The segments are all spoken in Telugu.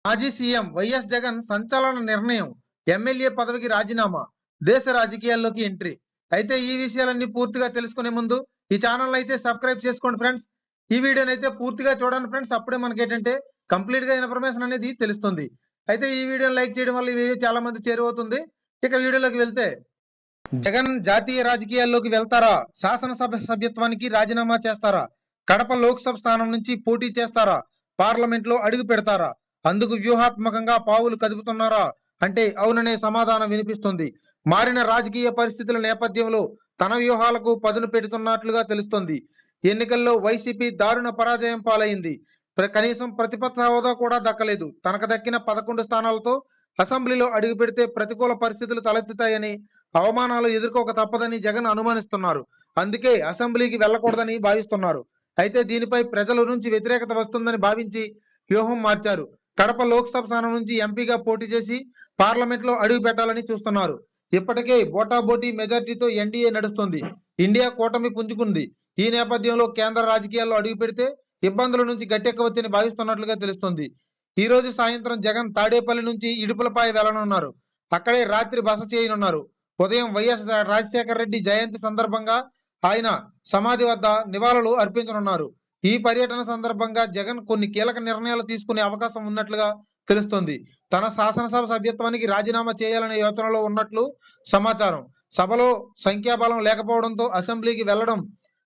మాజీ సీఎం వైఎస్ జగన్ సంచలన నిర్ణయం. ఎమ్మెల్యే పదవికి రాజీనామా, దేశ రాజకీయాల్లోకి ఎంట్రీ. అయితే ఈ విషయాలన్నీ పూర్తిగా తెలుసుకునే ముందు ఈ ఛానల్ అయితే సబ్స్క్రైబ్ చేసుకోండి ఫ్రెండ్స్. ఈ వీడియోని అయితే పూర్తిగా చూడండి ఫ్రెండ్స్. అప్పుడే మనకి ఏంటంటే కంప్లీట్ గా ఇన్ఫర్మేషన్ అనేది తెలుస్తుంది. అయితే ఈ వీడియోని లైక్ చేయడం వల్ల ఈ వీడియో చాలా మంది చేరువవుతుంది. ఇక వీడియోలోకి వెళ్తే, జగన్ జాతీయ రాజకీయాల్లోకి వెళ్తారా? శాసనసభ సభ్యత్వానికి రాజీనామా చేస్తారా? కడప లోక్సభ స్థానం నుంచి పోటీ చేస్తారా? పార్లమెంట్ లో అడుగు పెడతారా? అందుకు వ్యూహాత్మకంగా పావులు కదుపుతున్నారా అంటే అవుననే సమాధానం వినిపిస్తుంది. మారిన రాజకీయ పరిస్థితుల నేపథ్యంలో తన వ్యూహాలకు పదును పెడుతున్నట్లుగా తెలుస్తుంది. ఎన్నికల్లో వైసీపీ దారుణ పరాజయం పాలైంది. కనీసం ప్రతిపక్ష హోదా కూడా దక్కలేదు. తనకు దక్కిన 11 స్థానాలతో అసెంబ్లీలో అడుగు పెడితే ప్రతికూల పరిస్థితులు తలెత్తుతాయని, అవమానాలు ఎదుర్కోక తప్పదని జగన్ అనుమానిస్తున్నారు. అందుకే అసెంబ్లీకి వెళ్లకూడదని భావిస్తున్నారు. అయితే దీనిపై ప్రజల నుంచి వ్యతిరేకత వస్తుందని భావించి వ్యూహం మార్చారు. కడప లోక్సభ స్థానం నుంచి ఎంపీగా పోటీ చేసి పార్లమెంట్ లో అడుగు పెట్టాలని చూస్తున్నారు. ఇప్పటికే బోటాబోటీ మెజార్టీతో ఎన్డీఏ నడుస్తుంది. ఇండియా కూటమి పుంజుకుంది. ఈ నేపథ్యంలో కేంద్ర రాజకీయాల్లో అడుగు పెడితే ఇబ్బందుల నుంచి గట్టెక్కవచ్చని భావిస్తున్నట్లుగా తెలుస్తుంది. ఈ రోజు సాయంత్రం జగన్ తాడేపల్లి నుంచి ఇడుపులపాయ వెళ్లనున్నారు. అక్కడే రాత్రి బస చేయనున్నారు. ఉదయం వైఎస్ రాజశేఖర రెడ్డి జయంతి సందర్భంగా ఆయన సమాధి వద్ద నివాళులు అర్పించనున్నారు. ఈ పర్యటన సందర్భంగా జగన్ కొన్ని కీలక నిర్ణయాలు తీసుకునే అవకాశం ఉన్నట్లుగా తెలుస్తుంది. తన శాసనసభ సభ్యత్వానికి రాజీనామా చేయాలనే యోచనలో ఉన్నట్లు సమాచారం. సభలో సంఖ్యాబలం లేకపోవడంతో అసెంబ్లీకి వెళ్లడం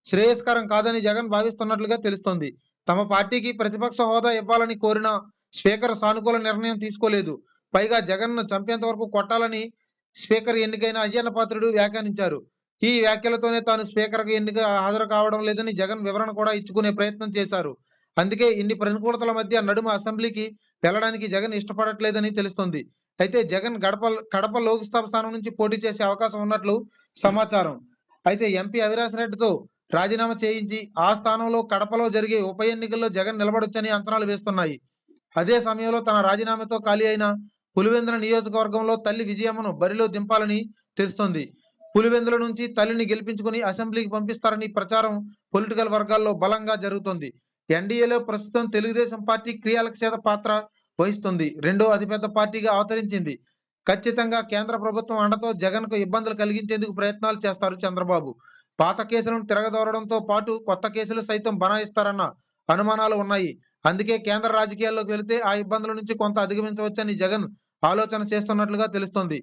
శ్రేయస్కరం కాదని జగన్ భావిస్తున్నట్లుగా తెలుస్తోంది. తమ పార్టీకి ప్రతిపక్ష హోదా ఇవ్వాలని కోరిన స్పీకర్ సానుకూల నిర్ణయం తీసుకోలేదు. పైగా జగన్ ను చంపేంత వరకు కొట్టాలని స్పీకర్ ఎన్నికైన అయ్యన్న పాత్రుడు వ్యాఖ్యానించారు. ఈ వ్యాఖ్యలతోనే తాను స్పీకర్ కు ఎన్నిక హాజరు కావడం లేదని జగన్ వివరణ కూడా ఇచ్చుకునే ప్రయత్నం చేశారు. అందుకే ఇన్ని ప్రతికూలతల మధ్య నడుమ అసెంబ్లీకి వెళ్లడానికి జగన్ ఇష్టపడట్లేదని తెలుస్తుంది. అయితే జగన్ కడప లోక్సభ స్థానం నుంచి పోటీ చేసే అవకాశం ఉన్నట్లు సమాచారం. అయితే ఎంపీ అవినాష్ రెడ్డితో రాజీనామా చేయించి ఆ స్థానంలో కడపలో జరిగే ఉప ఎన్నికల్లో జగన్ నిలబడొచ్చని అంచనాలు వేస్తున్నాయి. అదే సమయంలో తన రాజీనామాతో ఖాళీ అయిన పులివెందుల నియోజకవర్గంలో తల్లి విజయమ్మను బరిలో దింపాలని తెలుస్తోంది. పులివెందుల నుంచి తల్లిని గెలిపించుకుని అసెంబ్లీకి పంపిస్తారని ప్రచారం పొలిటికల్ వర్గాల్లో బలంగా జరుగుతోంది. ఎన్డీఏలో ప్రస్తుతం తెలుగుదేశం పార్టీ క్రియాశీల పాత్ర వహిస్తుంది. రెండో అతిపెద్ద పార్టీగా అవతరించింది. ఖచ్చితంగా కేంద్ర ప్రభుత్వం అండతో జగన్ కు ఇబ్బందులు కలిగించేందుకు ప్రయత్నాలు చేస్తారు చంద్రబాబు. పాత కేసులను తిరగదోరడంతో పాటు కొత్త కేసులు సైతం బనాయిస్తారన్న అనుమానాలు ఉన్నాయి. అందుకే కేంద్ర రాజకీయాల్లోకి వెళితే ఆ ఇబ్బందుల నుంచి కొంత అధిగమించవచ్చని జగన్ ఆలోచన చేస్తున్నట్లుగా తెలుస్తోంది.